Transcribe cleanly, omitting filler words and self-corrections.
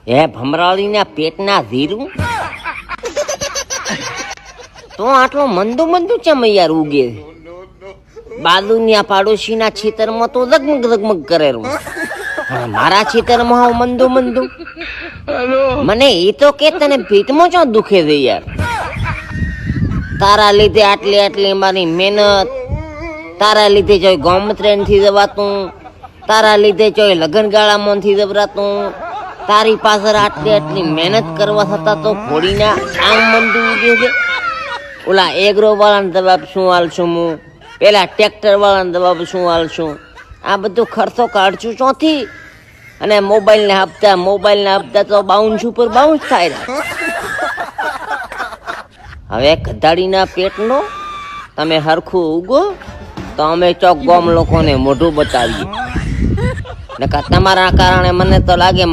હે ભમરાળીના પેટના વીરું, તો આટલો મંદુ મંદુ ચમ યાર ઉગે? બાજુના પાડોશીના ખેતરમાં તો ઝગમગ ઝગમગ કરેલું, મારા ખેતરમાં હું મંદુ મંદુ. મને એ તો કે તને પેટમાં ચો દુખે છે યાર? તારા લીધે આટલી આટલી મારી મહેનત, તારા લીધે જોઈ ગૌમત્રેન થી જવાતું, તારા લીધે જોઈ લગનગાળામાં થી જવરાતું, તારી પાછળ આટલી આટલી મહેનત કરવા છતાં તો ઘોડીના આમ મંદુ ઉગે છે. ઓલા એગ્રો વાળાને જવાબ શું હાલશું હું, પેલા ટ્રેક્ટર વાળાને જવાબ શું હાલશું? આ બધું ખર્ચો કાઢશું ચોથી, અને મોબાઈલના હપ્તા તો બાઉન્સ ઉપર બાઉન્સ થાય. હવે ગધાડીના પેટનો તમે હરખું ઉગો તો અમે ચોક ગોમ લોકોને મોઢું બતાવીએ. નકર તમારા કારણે મને તો લાગે